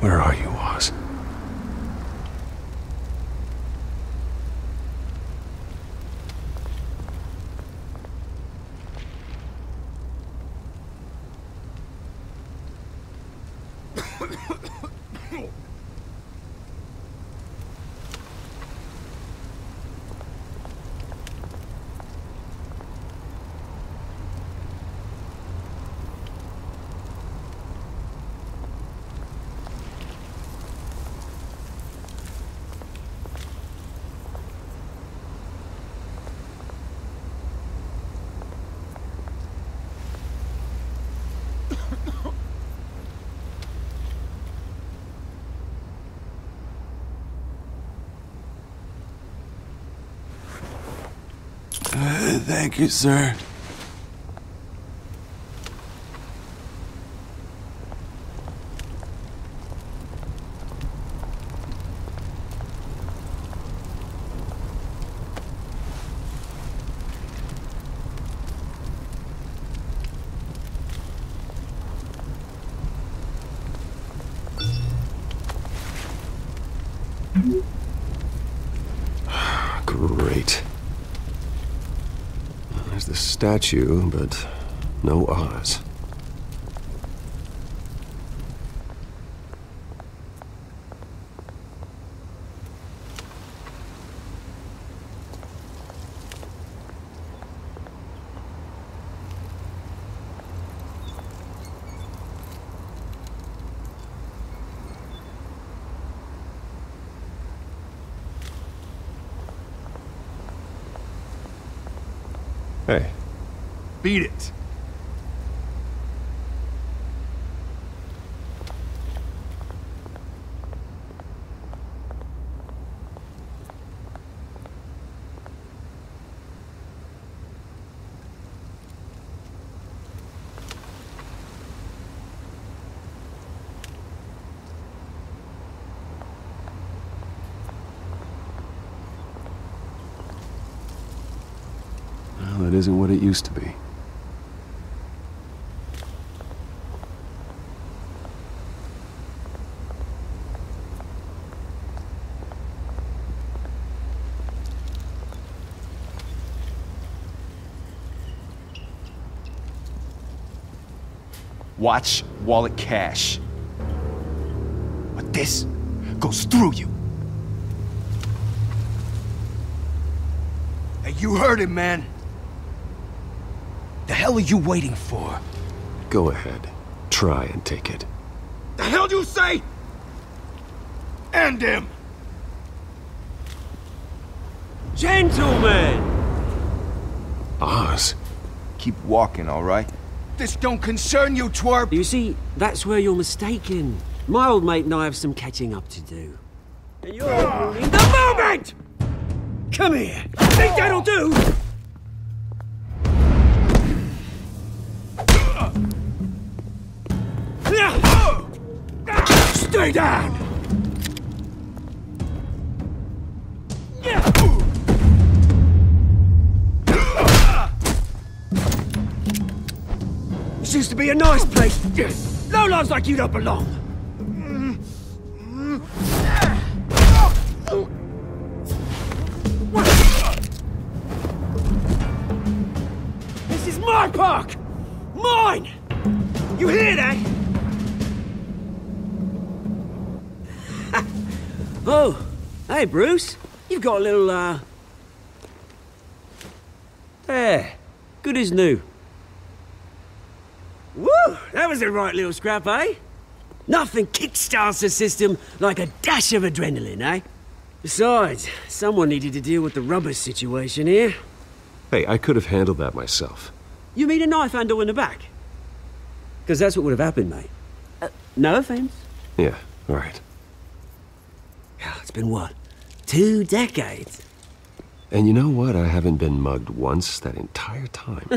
Where are you, Oz? Thank you, sir. Great. There's the statue, but no Oz. Hey. Beat it. Well, it isn't what it used to be. Watch wallet cash. But this goes through you. Hey, you heard him, man. The hell are you waiting for? Go ahead. Try and take it. The hell do you say? End him! Gentlemen! Oz? Keep walking, all right? This don't concern you, twerp! You see, that's where you're mistaken. My old mate and I have some catching up to do. And you're ruining the moment! Come here! Think that'll do? Stay down! This used to be a nice place. Lowlifes like you don't belong. This is my park! Mine! You hear that? Oh, hey, Bruce. You've got a little, There. Good as new. Woo! That was a right little scrap, eh? Nothing kickstarts the system like a dash of adrenaline, eh? Besides, someone needed to deal with the rubber situation here. Hey, I could have handled that myself. You mean a knife handle in the back? Because that's what would have happened, mate. No offense. Yeah, all right. It's been what? 2 decades? And you know what? I haven't been mugged once that entire time.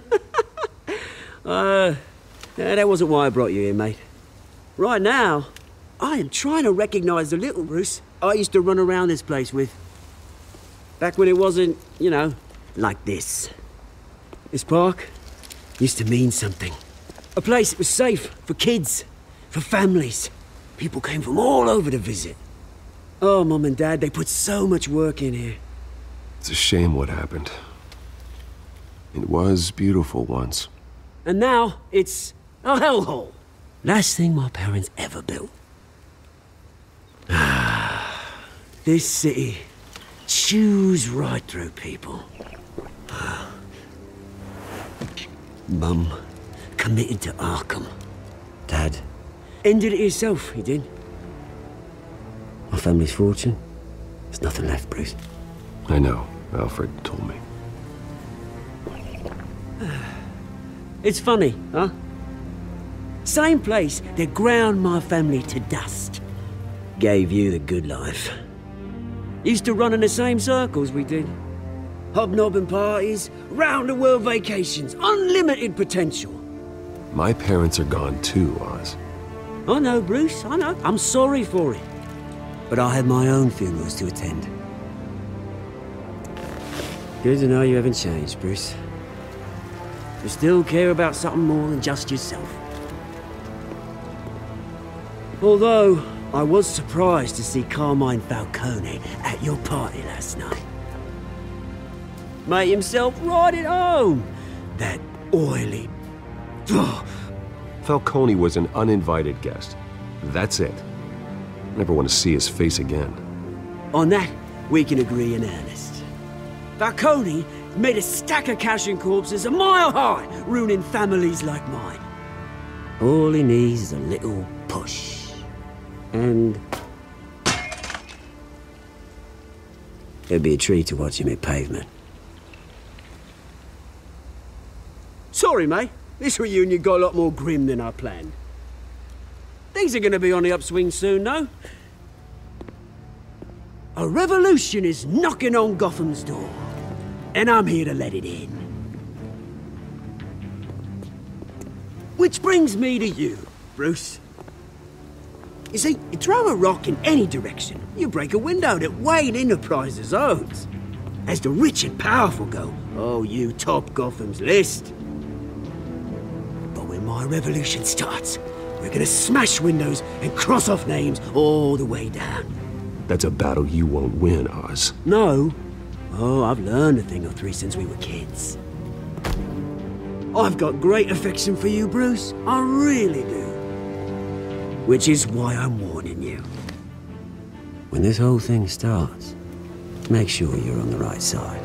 That wasn't why I brought you here, mate. Right now, I am trying to recognize the little Bruce I used to run around this place with. Back when it wasn't, you know, like this. This park used to mean something. A place that was safe for kids, for families. People came from all over to visit. Oh, Mum and Dad, they put so much work in here. It's a shame what happened. It was beautiful once. And now, it's a hellhole. Last thing my parents ever built. This city chews right through people. Mum committed to Arkham. Dad ended it himself, he did. My family's fortune, there's nothing left, Bruce. I know. Alfred told me. It's funny, huh? Same place that ground my family to dust. Gave you the good life. Used to run in the same circles we did. Hobnobbing parties, round-the-world vacations, unlimited potential. My parents are gone too, Oz. I know, Bruce, I know. I'm sorry for it. But I had my own funerals to attend. Good to know you haven't changed, Bruce. You still care about something more than just yourself. Although, I was surprised to see Carmine Falcone at your party last night. Made himself right at home. That oily... Falcone was an uninvited guest. That's it. Never want to see his face again. On that, we can agree in earnest. Falcone made a stack of cash and corpses a mile high, ruining families like mine. All he needs is a little push. And... it'd be a treat to watch him hit pavement. Sorry, mate. This reunion got a lot more grim than I planned. Things are gonna be on the upswing soon, though. A revolution is knocking on Gotham's door. And I'm here to let it in. Which brings me to you, Bruce. You see, you throw a rock in any direction, you break a window that Wayne Enterprises owns. As the rich and powerful go, oh, you top Gotham's list. But when my revolution starts, we're gonna smash windows and cross off names all the way down. That's a battle you won't win, Oz. No. Oh, I've learned a thing or three since we were kids. I've got great affection for you, Bruce. I really do. Which is why I'm warning you. When this whole thing starts, make sure you're on the right side.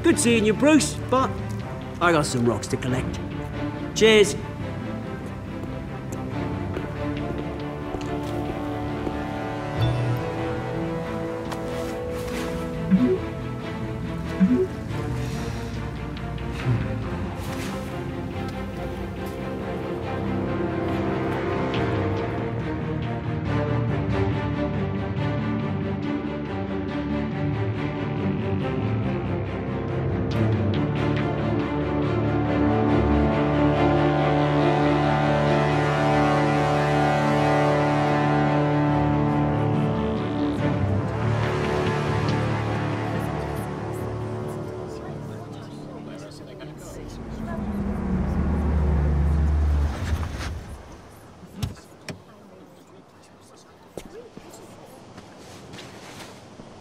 Good seeing you, Bruce, but I got some rocks to collect. Cheers.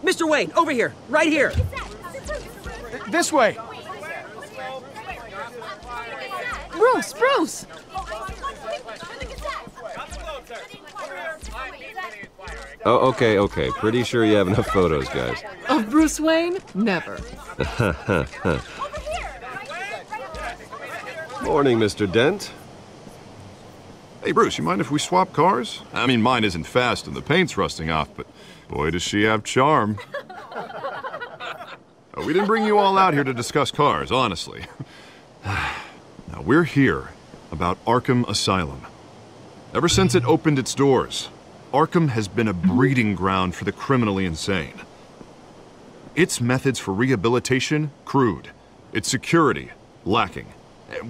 Mr. Wayne, over here, right here. This way. Bruce! Oh, okay. Pretty sure you have enough photos, guys. Of Bruce Wayne? Never. Morning, Mr. Dent. Hey, Bruce, you mind if we swap cars? I mean, mine isn't fast and the paint's rusting off, but boy, does she have charm. We didn't bring you all out here to discuss cars, honestly. Now, we're here about Arkham Asylum. Ever since it opened its doors, Arkham has been a breeding ground for the criminally insane. Its methods for rehabilitation, crude. Its security, lacking.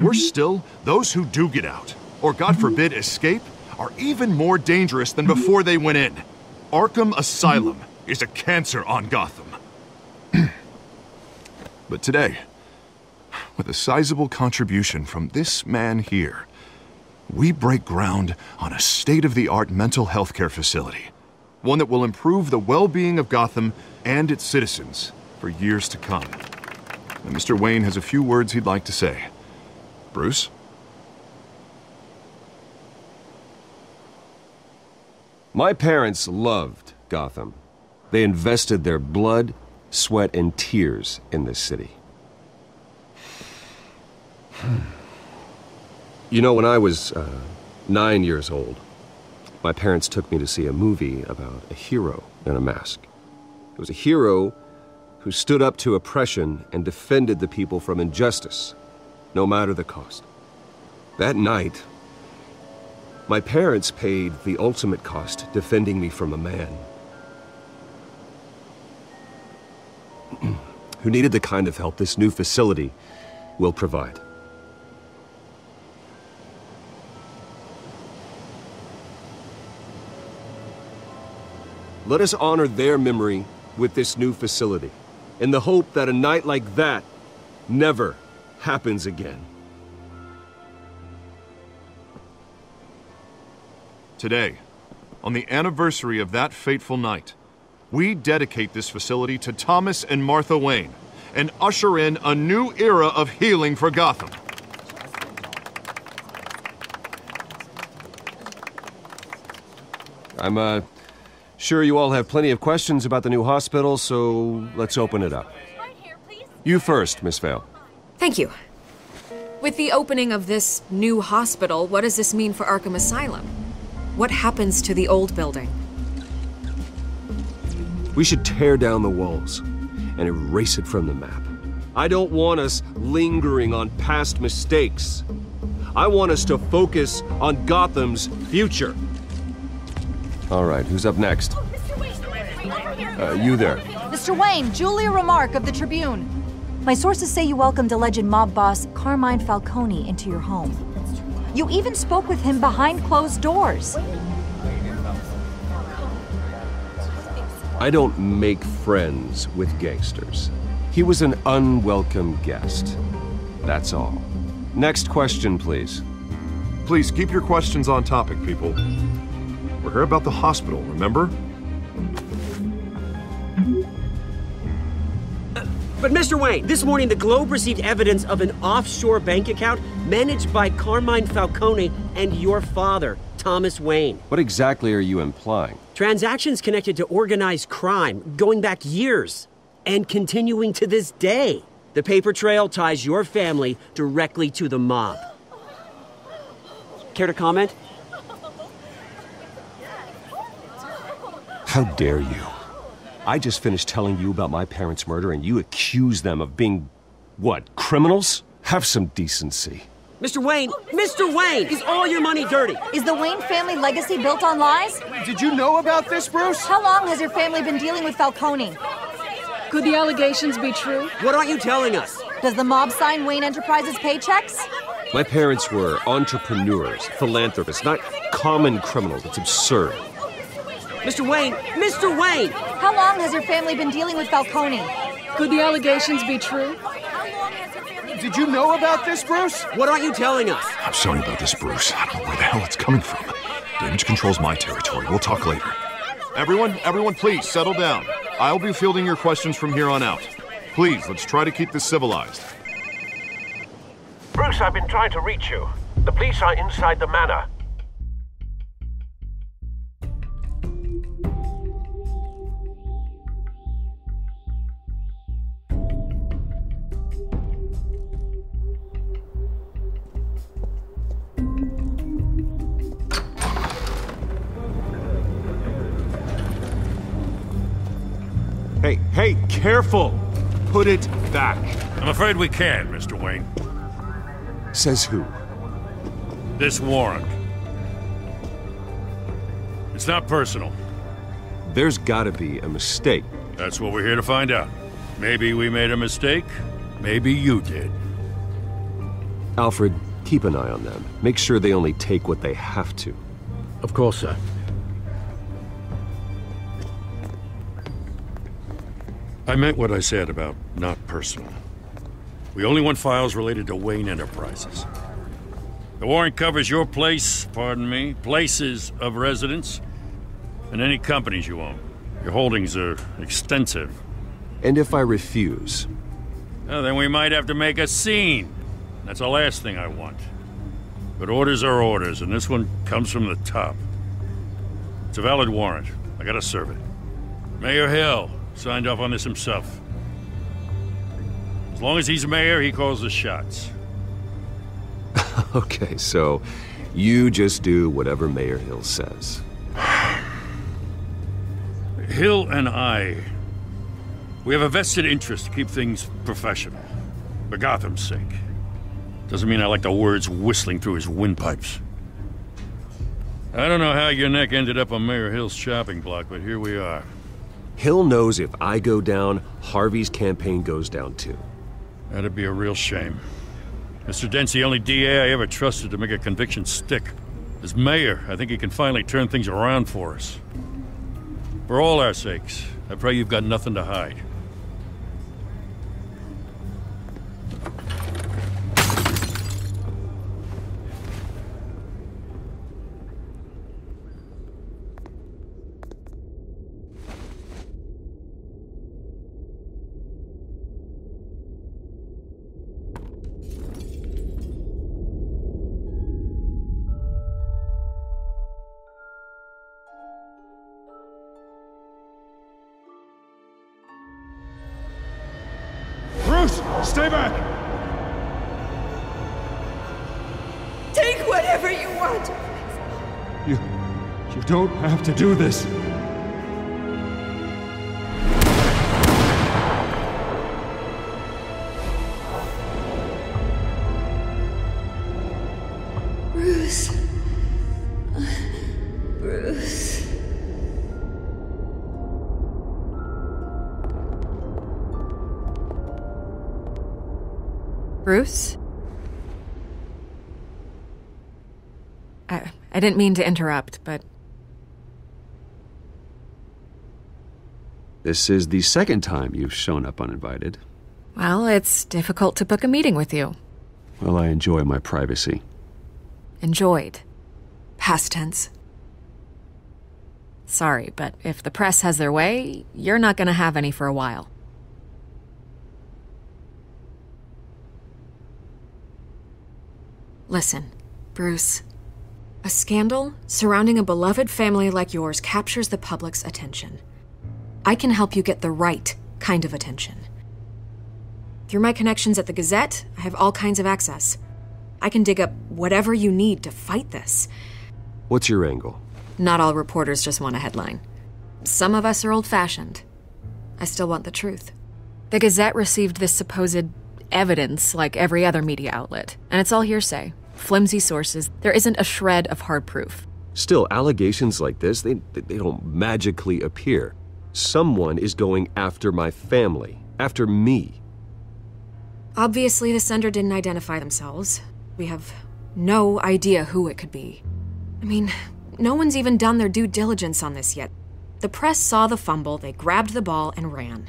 Worse still, those who do get out, or God forbid escape, are even more dangerous than before they went in. Arkham Asylum is a cancer on Gotham. But today, with a sizable contribution from this man here, we break ground on a state-of-the-art mental health care facility. One that will improve the well-being of Gotham and its citizens for years to come. And Mr. Wayne has a few words he'd like to say. Bruce? My parents loved Gotham. They invested their blood, sweat, and tears in this city. You know, when I was 9 years old, my parents took me to see a movie about a hero in a mask. It was a hero who stood up to oppression and defended the people from injustice, no matter the cost. That night, my parents paid the ultimate cost defending me from a man who needed the kind of help this new facility will provide. Let us honor their memory with this new facility, in the hope that a night like that never happens again. Today, on the anniversary of that fateful night, we dedicate this facility to Thomas and Martha Wayne and usher in a new era of healing for Gotham. I'm sure you all have plenty of questions about the new hospital, so let's open it up. You first, Miss Vale. Thank you. With the opening of this new hospital, what does this mean for Arkham Asylum? What happens to the old building? We should tear down the walls and erase it from the map. I don't want us lingering on past mistakes. I want us to focus on Gotham's future. All right, who's up next? You there. Mr. Wayne, Julia Remark of the Tribune. My sources say you welcomed alleged mob boss Carmine Falcone into your home. You even spoke with him behind closed doors. I don't make friends with gangsters. He was an unwelcome guest. That's all. Next question, please. Please keep your questions on topic, people. We're here about the hospital, remember? But Mr. Wayne, this morning the Globe received evidence of an offshore bank account managed by Carmine Falcone and your father, Thomas Wayne. What exactly are you implying? Transactions connected to organized crime going back years and continuing to this day. The paper trail ties your family directly to the mob. Care to comment? How dare you? I just finished telling you about my parents' murder and you accuse them of being, what, criminals? Have some decency. Mr. Wayne, is all your money dirty? Is the Wayne family legacy built on lies? Did you know about this, Bruce? How long has your family been dealing with Falcone? Could the allegations be true? What aren't you telling us? Does the mob sign Wayne Enterprises paychecks? My parents were entrepreneurs, philanthropists, not common criminals. It's absurd. Mr. Wayne! How long has your family been dealing with Falcone? Could the allegations be true? Did you know about this, Bruce? What aren't you telling us? I'm sorry about this, Bruce. I don't know where the hell it's coming from. Damage control's my territory. We'll talk later. Everyone, please, settle down. I'll be fielding your questions from here on out. Please, let's try to keep this civilized. Bruce, I've been trying to reach you. The police are inside the manor. Hey, careful! Put it back. I'm afraid we can, Mr. Wayne. Says who? This warrant. It's not personal. There's gotta be a mistake. That's what we're here to find out. Maybe we made a mistake. Maybe you did. Alfred, keep an eye on them. Make sure they only take what they have to. Of course, sir. I meant what I said about not personal. We only want files related to Wayne Enterprises. The warrant covers your place, pardon me, places of residence, and any companies you own. Your holdings are extensive. And if I refuse? Well, then we might have to make a scene. That's the last thing I want. But orders are orders, and this one comes from the top. It's a valid warrant. I gotta serve it. Mayor Hill signed off on this himself. As long as he's mayor, he calls the shots. Okay, so you just do whatever Mayor Hill says. Hill and we have a vested interest to keep things professional. For Gotham's sake. Doesn't mean I like the words whistling through his windpipes. I don't know how your neck ended up on Mayor Hill's chopping block, but here we are. Hill knows if I go down, Harvey's campaign goes down too. That'd be a real shame. Mr. Dent's the only DA I ever trusted to make a conviction stick. As mayor, I think he can finally turn things around for us. For all our sakes, I pray you've got nothing to hide. Stay back! Take whatever you want! You don't have to do this. Bruce. Bruce. Bruce? I didn't mean to interrupt, but... This is the second time you've shown up uninvited. Well, it's difficult to book a meeting with you. Well, I enjoy my privacy. Enjoyed. Past tense. Sorry, but if the press has their way, you're not gonna have any for a while. Listen, Bruce. A scandal surrounding a beloved family like yours captures the public's attention. I can help you get the right kind of attention. Through my connections at the Gazette, I have all kinds of access. I can dig up whatever you need to fight this. What's your angle? Not all reporters just want a headline. Some of us are old-fashioned. I still want the truth. The Gazette received this supposed evidence like every other media outlet, and it's all hearsay. Flimsy sources. There isn't a shred of hard proof. Still, allegations like this, they don't magically appear. Someone is going after my family, after me. Obviously, the sender didn't identify themselves. We have no idea who it could be. I mean, no one's even done their due diligence on this yet. The press saw the fumble, they grabbed the ball and ran.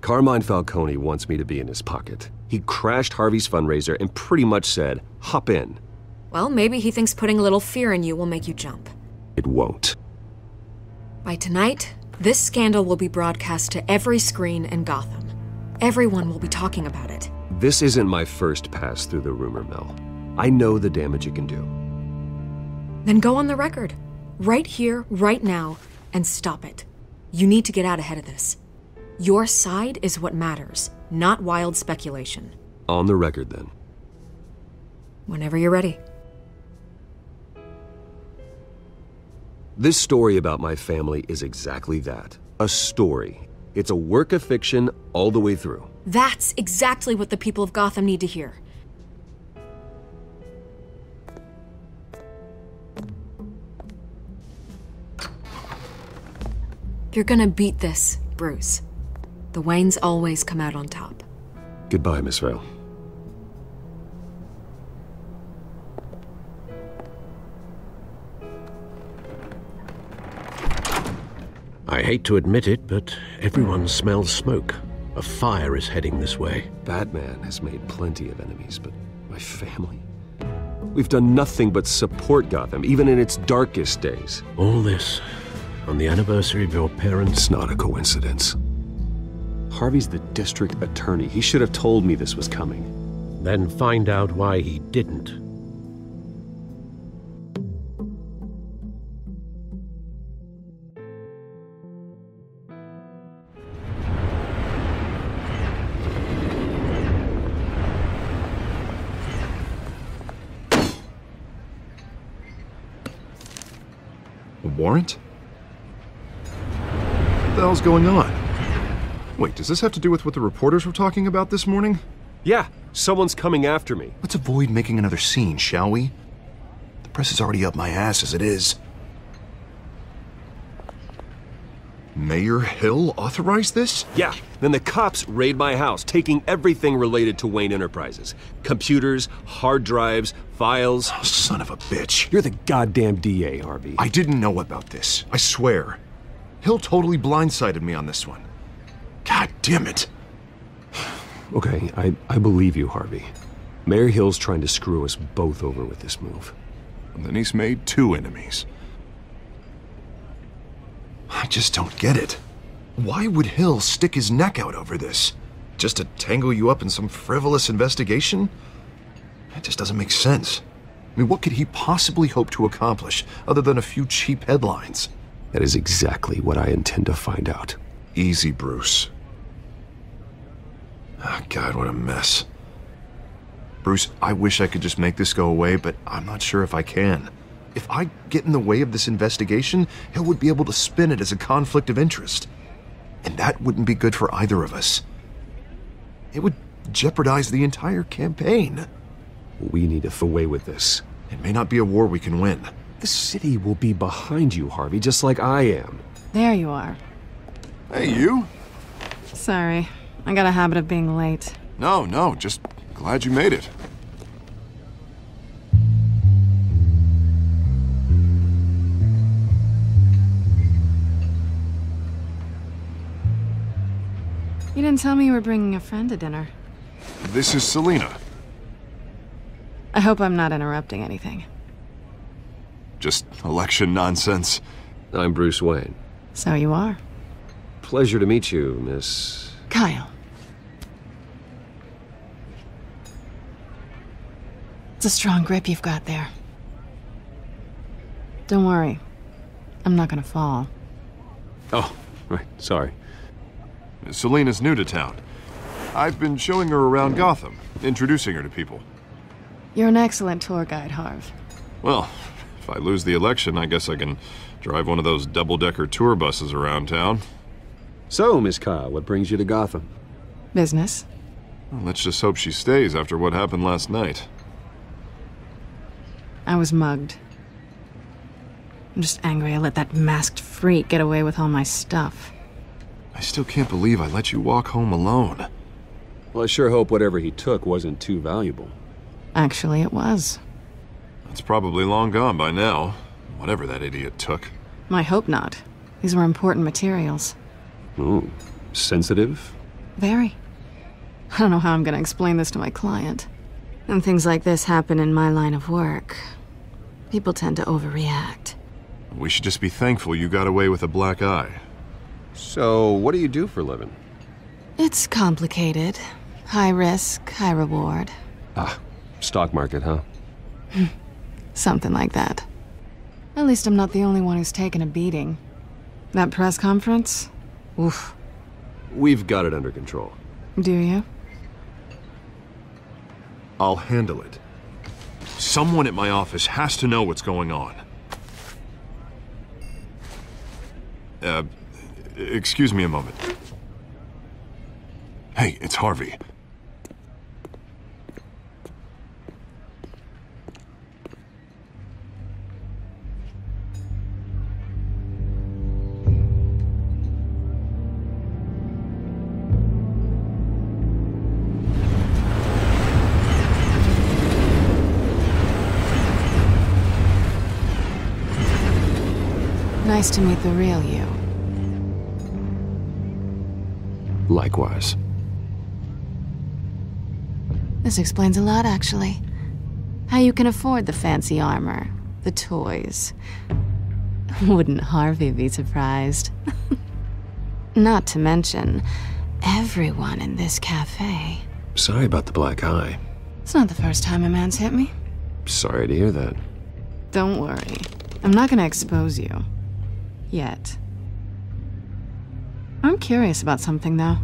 Carmine Falcone wants me to be in his pocket. He crashed Harvey's fundraiser and pretty much said, hop in. Well, maybe he thinks putting a little fear in you will make you jump. It won't. By tonight, this scandal will be broadcast to every screen in Gotham. Everyone will be talking about it. This isn't my first pass through the rumor mill. I know the damage it can do. Then go on the record. Right here, right now, and stop it. You need to get out ahead of this. Your side is what matters, not wild speculation. On the record, then. Whenever you're ready. This story about my family is exactly that. A story. It's a work of fiction all the way through. That's exactly what the people of Gotham need to hear. You're gonna beat this, Bruce. The Waynes always come out on top. Goodbye, Miss Vale. I hate to admit it, but everyone smells smoke. A fire is heading this way. Batman has made plenty of enemies, but my family? We've done nothing but support Gotham, even in its darkest days. All this on the anniversary of your parents'... It's not a coincidence. Harvey's the district attorney. He should have told me this was coming. Then find out why he didn't. A warrant? What the hell's going on? Wait, does this have to do with what the reporters were talking about this morning? Yeah, someone's coming after me. Let's avoid making another scene, shall we? The press is already up my ass as it is. Mayor Hill authorized this? Yeah, then the cops raid my house, taking everything related to Wayne Enterprises. Computers, hard drives, files. Oh, son of a bitch. You're the goddamn DA, Harvey. I didn't know about this, I swear. Hill totally blindsided me on this one. God damn it. Okay, I believe you, Harvey. Mayor Hill's trying to screw us both over with this move. And then he's made 2 enemies. I just don't get it. Why would Hill stick his neck out over this? Just to tangle you up in some frivolous investigation? It just doesn't make sense. I mean, what could he possibly hope to accomplish other than a few cheap headlines? That is exactly what I intend to find out. Easy, Bruce. Oh, God, what a mess. Bruce, I wish I could just make this go away, but I'm not sure if I can. If I get in the way of this investigation, Hill would be able to spin it as a conflict of interest. And that wouldn't be good for either of us. It would jeopardize the entire campaign. We need to away with this. It may not be a war we can win. The city will be behind you, Harvey, just like I am. There you are. Hey, you? Sorry. I got a habit of being late. No, just glad you made it. You didn't tell me you were bringing a friend to dinner. This is Selina. I hope I'm not interrupting anything. Just election nonsense. I'm Bruce Wayne. So you are. Pleasure to meet you, Miss... Kyle. It's a strong grip you've got there. Don't worry. I'm not gonna fall. Oh, right, sorry. Selina's new to town. I've been showing her around Gotham, introducing her to people. You're an excellent tour guide, Harv. Well, if I lose the election, I guess I can drive one of those double-decker tour buses around town. So, Miss Kyle, what brings you to Gotham? Business. Well, let's just hope she stays after what happened last night. I was mugged. I'm just angry I let that masked freak get away with all my stuff. I still can't believe I let you walk home alone. Well, I sure hope whatever he took wasn't too valuable. Actually, it was. It's probably long gone by now, whatever that idiot took. I hope not. These were important materials. Ooh, sensitive? Very. I don't know how I'm gonna explain this to my client. When things like this happen in my line of work, people tend to overreact. We should just be thankful you got away with a black eye. So, what do you do for a living? It's complicated. High risk, high reward. Ah, stock market, huh? Something like that. At least I'm not the only one who's taken a beating. That press conference? Oof. We've got it under control. Do you? I'll handle it. Someone at my office has to know what's going on. Excuse me a moment. Hey, it's Harvey. Nice to meet the real you. Likewise. This explains a lot, actually. How you can afford the fancy armor, the toys. Wouldn't Harvey be surprised? Not to mention, everyone in this cafe. Sorry about the black eye. It's not the first time a man's hit me. Sorry to hear that. Don't worry. I'm not gonna expose you. Yet. I'm curious about something, though.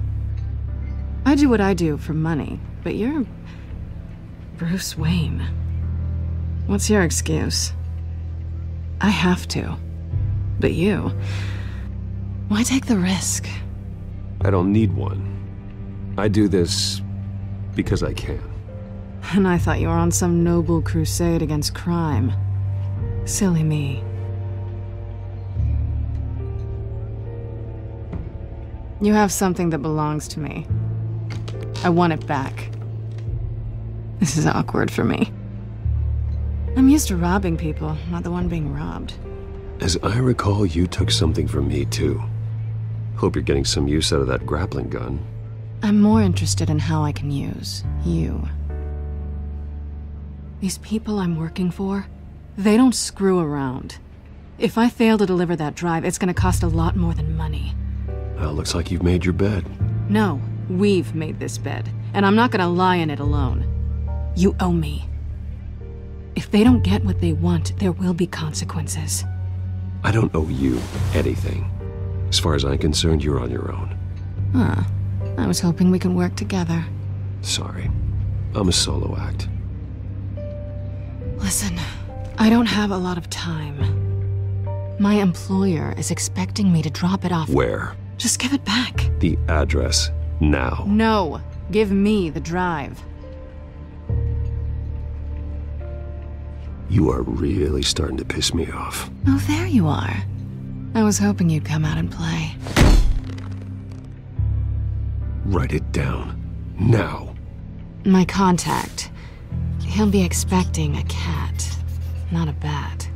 I do what I do for money, but you're... Bruce Wayne. What's your excuse? I have to. But you... Why take the risk? I don't need one. I do this because I can. And I thought you were on some noble crusade against crime. Silly me. You have something that belongs to me. I want it back. This is awkward for me. I'm used to robbing people, not the one being robbed. As I recall, you took something from me, too. Hope you're getting some use out of that grappling gun. I'm more interested in how I can use you. These people I'm working for, they don't screw around. If I fail to deliver that drive, it's gonna cost a lot more than money. Well, looks like you've made your bed. No, we've made this bed, and I'm not gonna lie in it alone. You owe me. If they don't get what they want, there will be consequences. I don't owe you anything. As far as I'm concerned, you're on your own. Huh. I was hoping we could work together. Sorry. I'm a solo act. Listen, I don't have a lot of time. My employer is expecting me to drop it off. Where? Just give it back. The address, now. No. Give me the drive. You are really starting to piss me off. Oh, there you are. I was hoping you'd come out and play. Write it down. Now. My contact. He'll be expecting a cat, not a bat.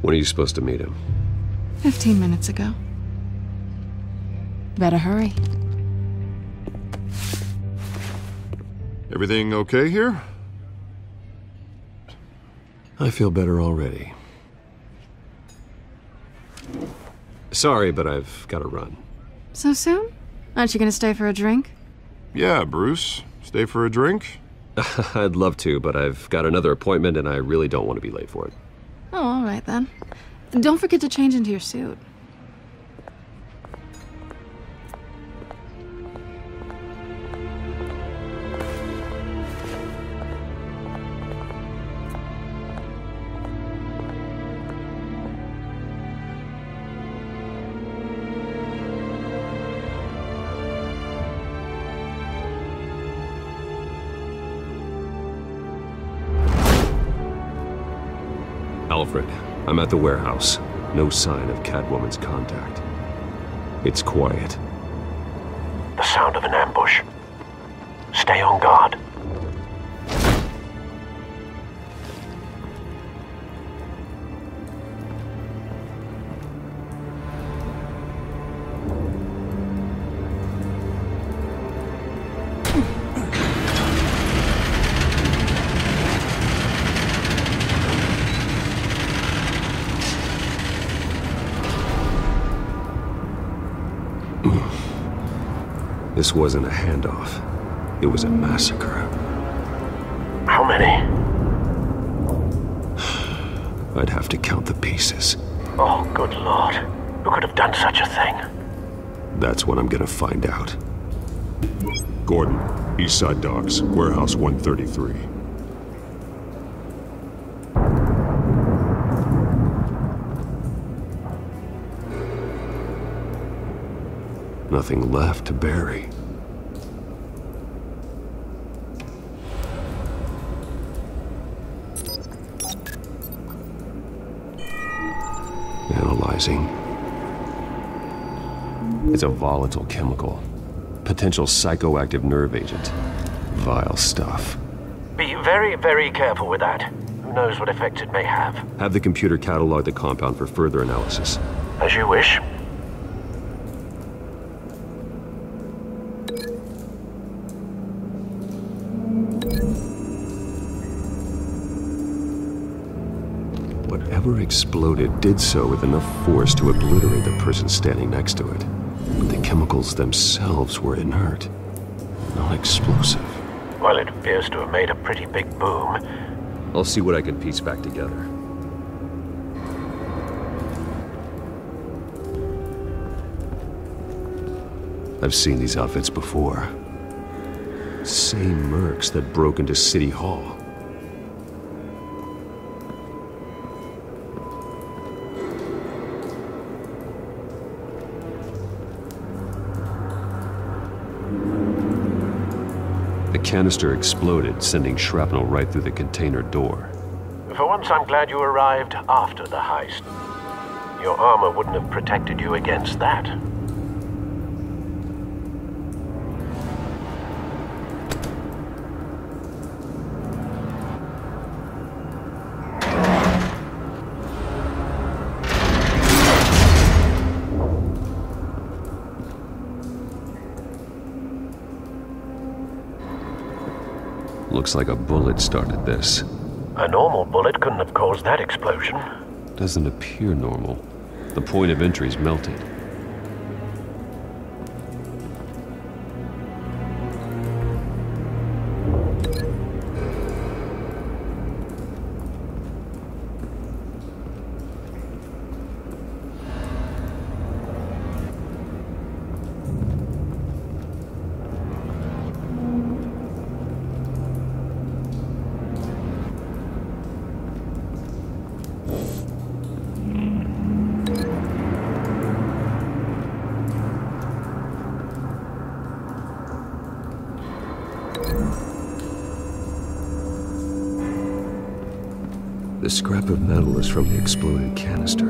When are you supposed to meet him? 15 minutes ago. Better hurry. Everything okay here? I feel better already. Sorry, but I've got to run. So soon? Aren't you gonna stay for a drink? Yeah, Bruce. Stay for a drink? I'd love to, but I've got another appointment and I really don't want to be late for it. Oh, all right then. Don't forget to change into your suit. Alfred, I'm at the warehouse. No sign of Catwoman's contact. It's quiet. The sound of an ambush. Stay on guard. This wasn't a handoff. It was a massacre. How many? I'd have to count the pieces. Oh, good Lord. Who could have done such a thing? That's what I'm gonna find out. Gordon, Eastside Docks, Warehouse 133. Nothing left to bury. Analyzing. It's a volatile chemical. Potential psychoactive nerve agent. Vile stuff. Be very, very careful with that. Who knows what effect it may have. Have the computer catalog the compound for further analysis. As you wish. whatever exploded did so with enough force to obliterate the person standing next to it. But the chemicals themselves were inert, not explosive. Well, it appears to have made a pretty big boom. I'll see what I can piece back together. I've seen these outfits before. Same mercs that broke into City Hall. The canister exploded, sending shrapnel right through the container door. For once, I'm glad you arrived after the heist. Your armor wouldn't have protected you against that. Looks like a bullet started this. A normal bullet couldn't have caused that explosion. Doesn't appear normal. The point of entry's melted. The scrap of metal is from the exploded canister.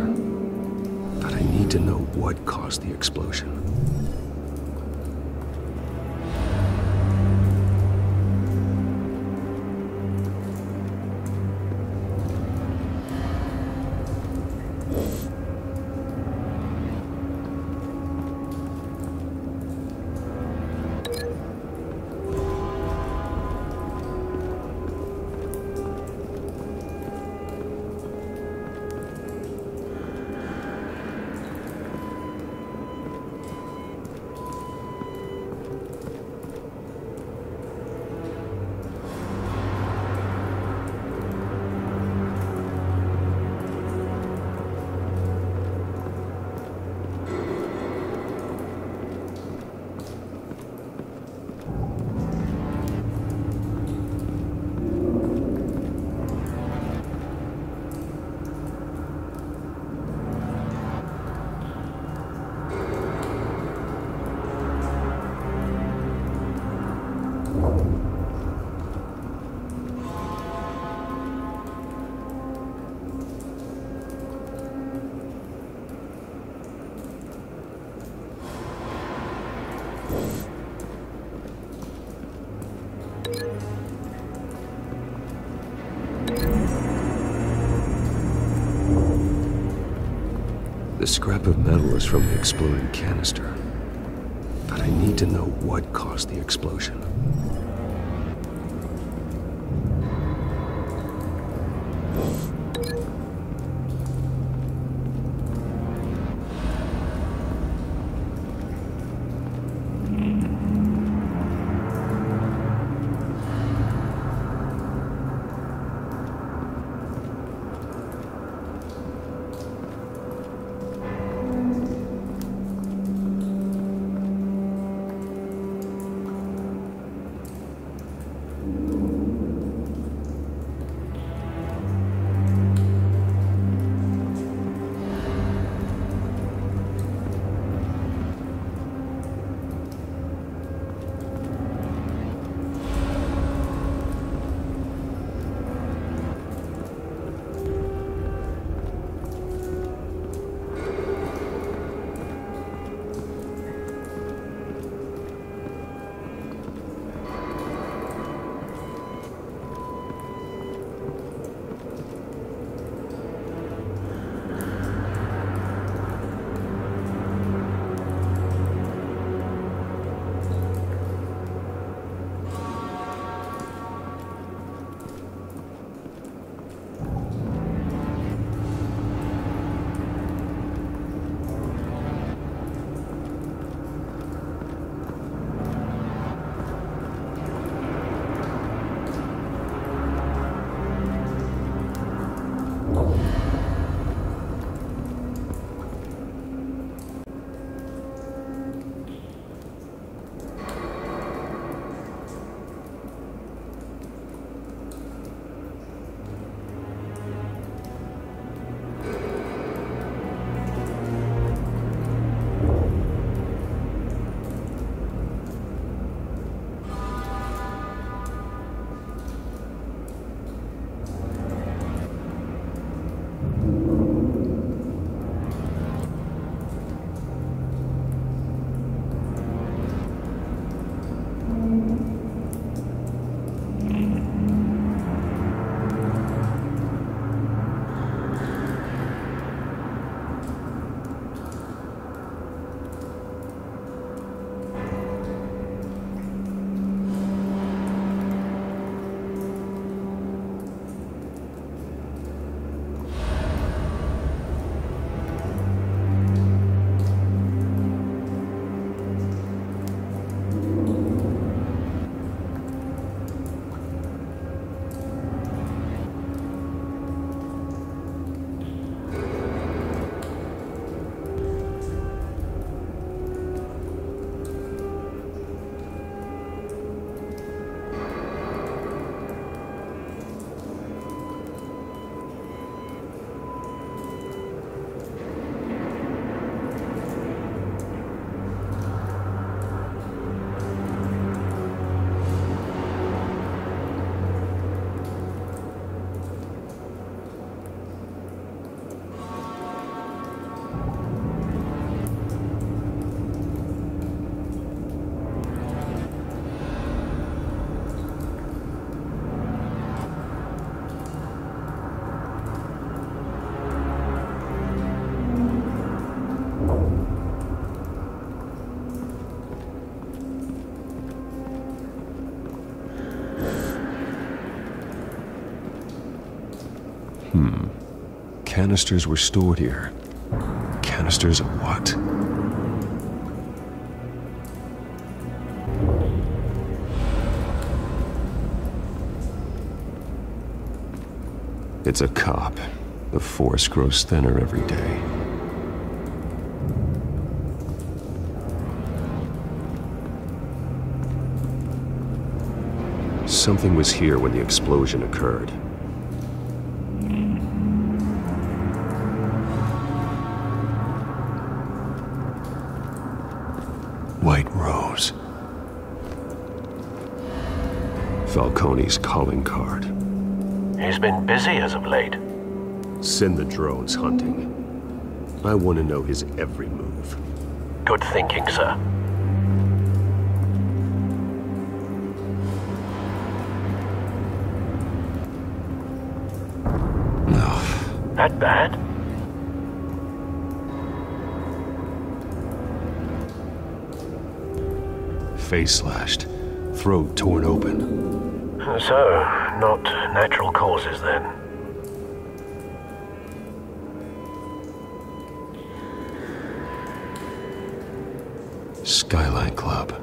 But I need to know what caused the explosion. The scrap of metal is from the exploded canister. But I need to know what caused the explosion. Canisters were stored here. Canisters of what? It's a cop. The force grows thinner every day. Something was here when the explosion occurred. White Rose. Falcone's calling card. He's been busy as of late. Send the drones hunting. I want to know his every move. Good thinking, sir. That bad? Face slashed, throat torn open. So, not natural causes then. Skyline Club.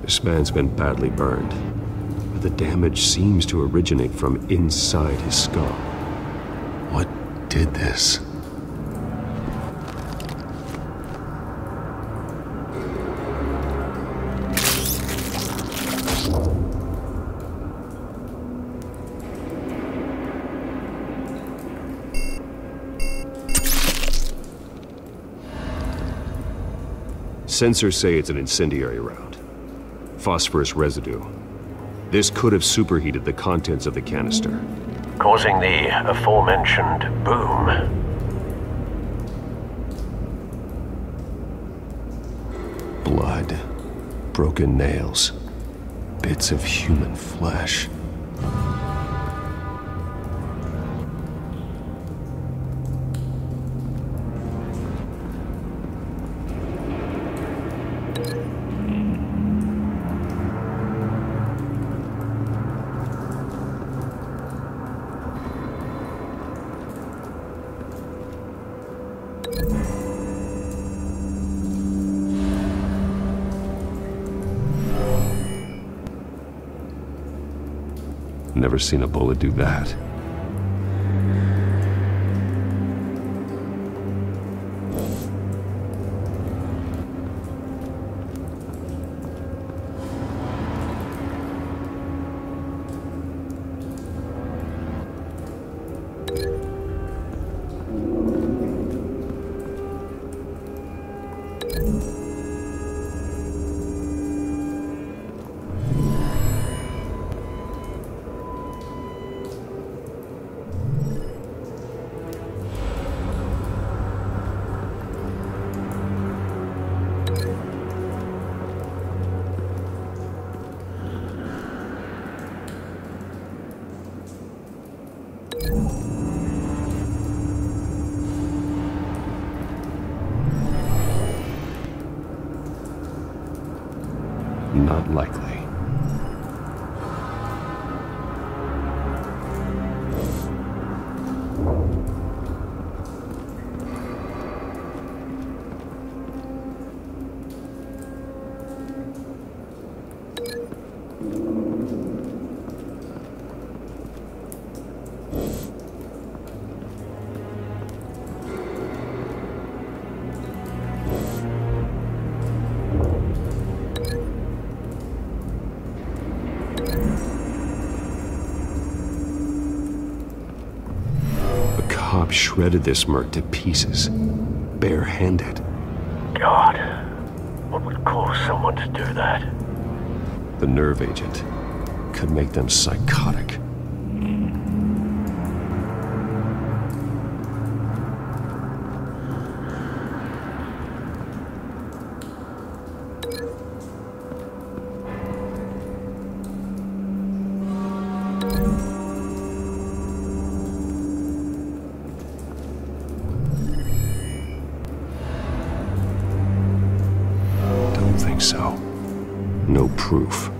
This man's been badly burned, but the damage seems to originate from inside his skull. What did this? Sensors say it's an incendiary round. Phosphorus residue. This could have superheated the contents of the canister, causing the aforementioned boom. Blood, broken nails, bits of human flesh. Never seen a bullet do that. Not likely. Cop shredded this merc to pieces, bare-handed. God, what would cause someone to do that? The nerve agent could make them psychotic. proof.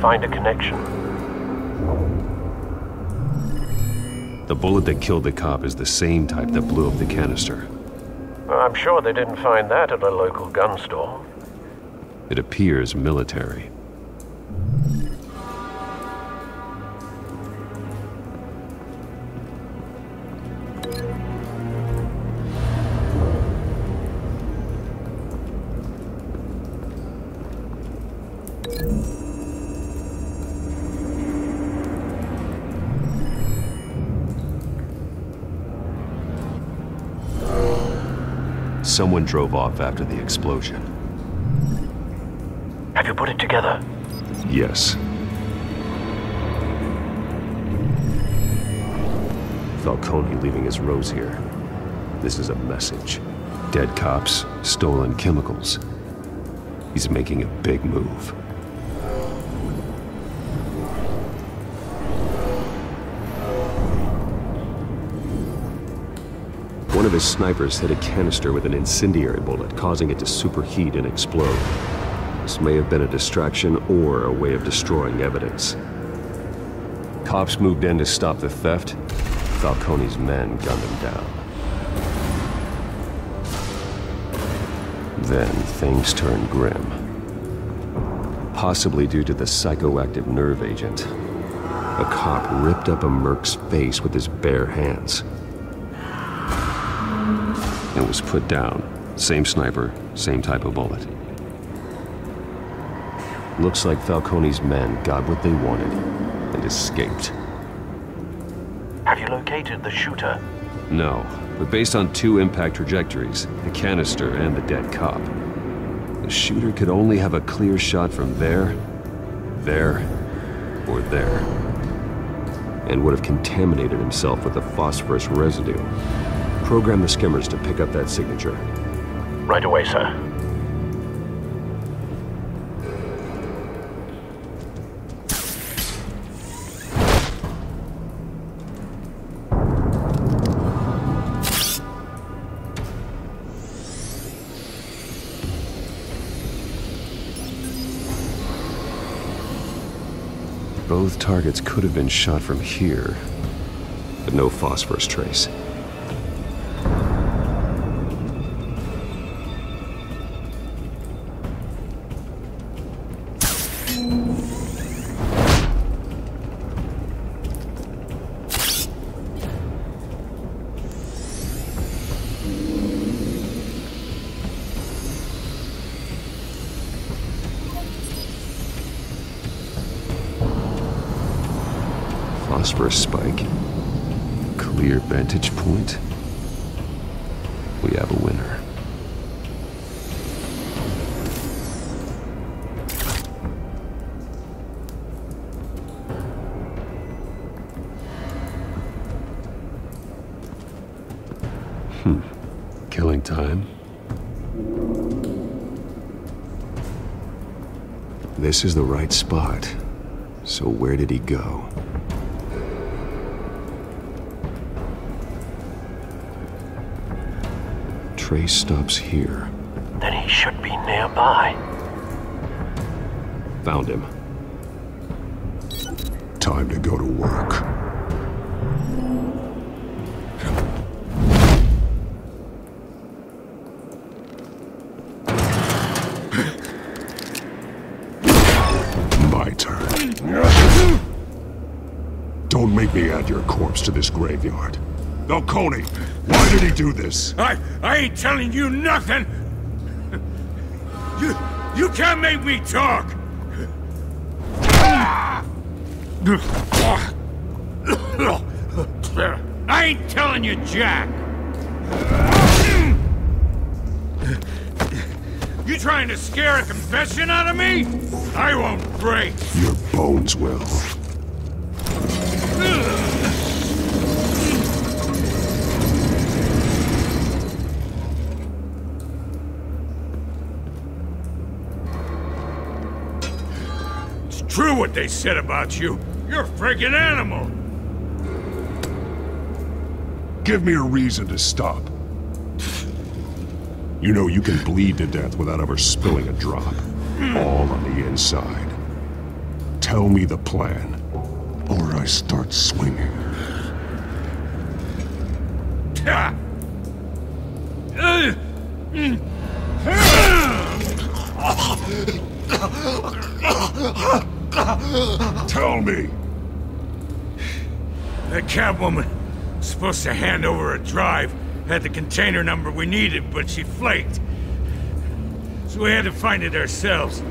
Find a connection. The bullet that killed the cop is the same type that blew up the canister. I'm sure they didn't find that at a local gun store. It appears military. Someone drove off after the explosion. Have you put it together? Yes. Falcone leaving his rose here. This is a message. Dead cops, stolen chemicals. He's making a big move. One of his snipers hit a canister with an incendiary bullet, causing it to superheat and explode. This may have been a distraction or a way of destroying evidence. Cops moved in to stop the theft. Falcone's men gunned him down. Then things turned grim. Possibly due to the psychoactive nerve agent. A cop ripped up a merc's face with his bare hands. It was put down. Same sniper, same type of bullet. Looks like Falcone's men got what they wanted and escaped. Have you located the shooter? No, but based on two impact trajectories, the canister and the dead cop, the shooter could only have a clear shot from there, or there, and would have contaminated himself with the phosphorus residue. Program the skimmers to pick up that signature. Right away, sir. Both targets could have been shot from here, but no phosphorus trace. Phosphorus spike. Clear vantage point. We have a winner. Killing time. This is the right spot. So where did he go? Trace stops here. Then he should be nearby. Found him. Time to go to work. My turn. Don't make me add your corpse to this graveyard. Falcone, why did he do this? I ain't telling you nothing! You can't make me talk! I ain't telling you, Jack! You trying to scare a confession out of me? I won't break! Your bones will. It's true what they said about you. You're a freaking animal! Give me a reason to stop. You know you can bleed to death without ever spilling a drop. All on the inside. Tell me the plan, or I start swinging. Tell me! That Catwoman was supposed to hand over a drive, had the container number we needed, but she flaked. So we had to find it ourselves.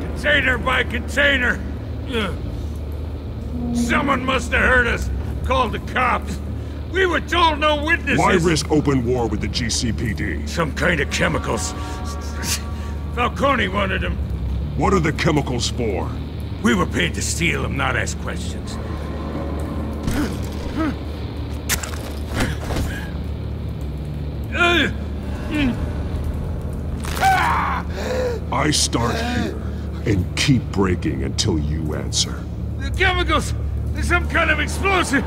Container by container. Someone must have heard us, called the cops. We were told no witnesses. Why risk open war with the GCPD? Some kind of chemicals. Falcone wanted them. What are the chemicals for? We were paid to steal them, not ask questions. I start here and keep breaking until you answer. The chemicals! There's some kind of explosive!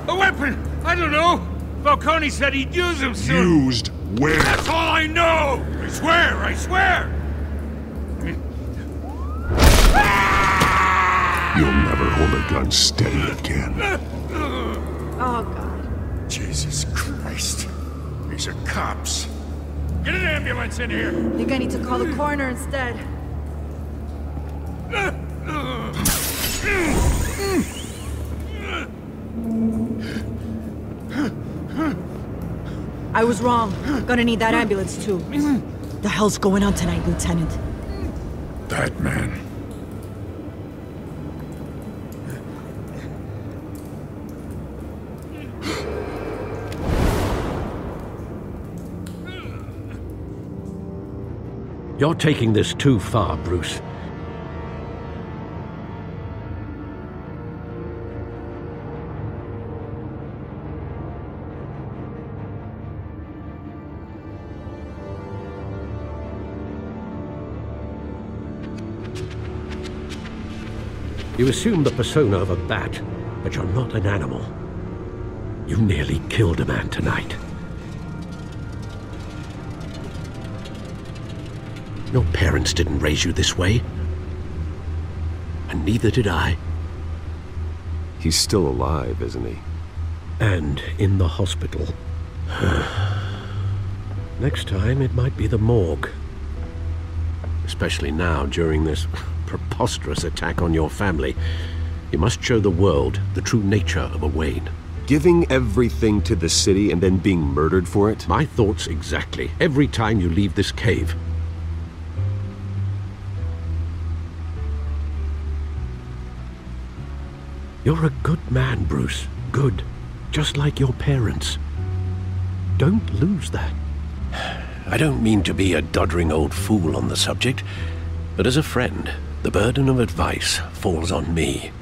A weapon! I don't know! Falcone said he'd use them soon! Used where? That's all I know! I swear! I swear! You'll never hold a gun steady again. Oh, God. Jesus Christ. These are cops. Get an ambulance in here! I think I need to call the coroner instead. I was wrong. Gonna need that ambulance, too. The hell's going on tonight, Lieutenant? Batman. You're taking this too far, Bruce. You assume the persona of a bat, but you're not an animal. You nearly killed a man tonight. Your parents didn't raise you this way. And neither did I. He's still alive, isn't he? And in the hospital. Next time, it might be the morgue. Especially now, during this preposterous attack on your family. You must show the world the true nature of a Wayne. Giving everything to the city and then being murdered for it? My thoughts exactly. Every time you leave this cave. You're a good man, Bruce. Good. Just like your parents. Don't lose that. I don't mean to be a doddering old fool on the subject, but as a friend, the burden of advice falls on me.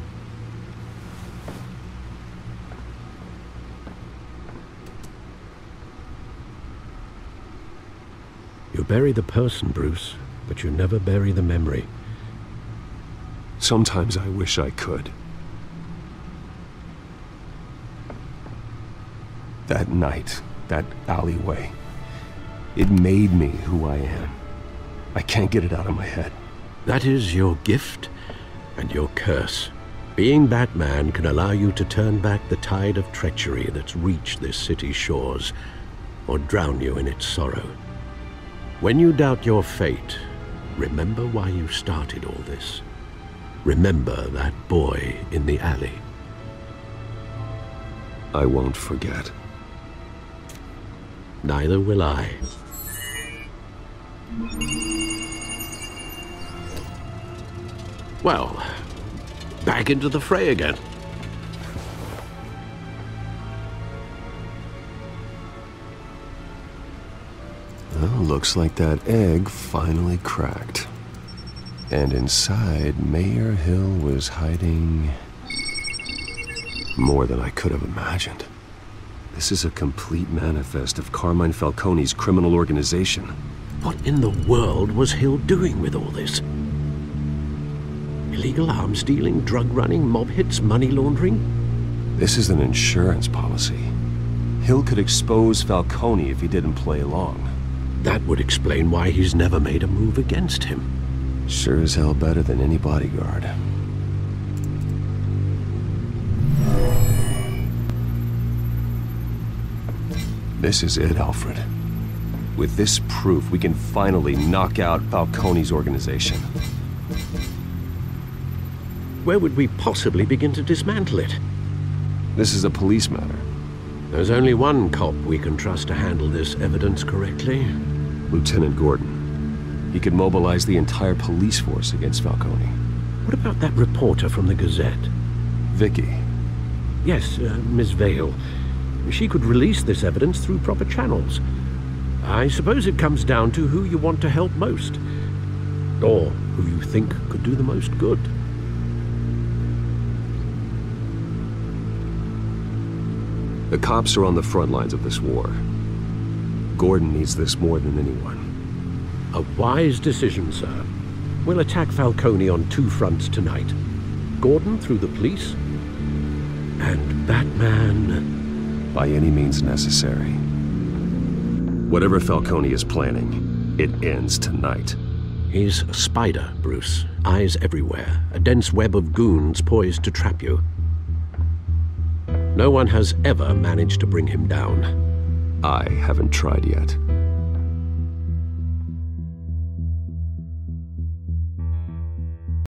You bury the person, Bruce, but you never bury the memory. Sometimes I wish I could. That night, that alleyway, it made me who I am. I can't get it out of my head. That is your gift and your curse. Being Batman can allow you to turn back the tide of treachery that's reached this city's shores, or drown you in its sorrow. When you doubt your fate, remember why you started all this. Remember that boy in the alley. I won't forget. Neither will I. Well, back into the fray again. Well, looks like that egg finally cracked. And inside, Mayor Hill was hiding more than I could have imagined. This is a complete manifest of Carmine Falcone's criminal organization. What in the world was Hill doing with all this? Illegal arms dealing, drug running, mob hits, money laundering? This is an insurance policy. Hill could expose Falcone if he didn't play along. That would explain why he's never made a move against him. Sure as hell better than any bodyguard. This is it, Alfred. With this proof, we can finally knock out Falcone's organization. Where would we possibly begin to dismantle it? This is a police matter. There's only one cop we can trust to handle this evidence correctly. Lieutenant Gordon. He could mobilize the entire police force against Falcone. What about that reporter from the Gazette? Vicky. Yes, Miss Vale. She could release this evidence through proper channels. I suppose it comes down to who you want to help most. Or who you think could do the most good. The cops are on the front lines of this war. Gordon needs this more than anyone. A wise decision, sir. We'll attack Falcone on two fronts tonight. Gordon through the police, and Batman... by any means necessary. Whatever Falcone is planning, it ends tonight. He's a spider, Bruce. Eyes everywhere. A dense web of goons poised to trap you. No one has ever managed to bring him down. I haven't tried yet.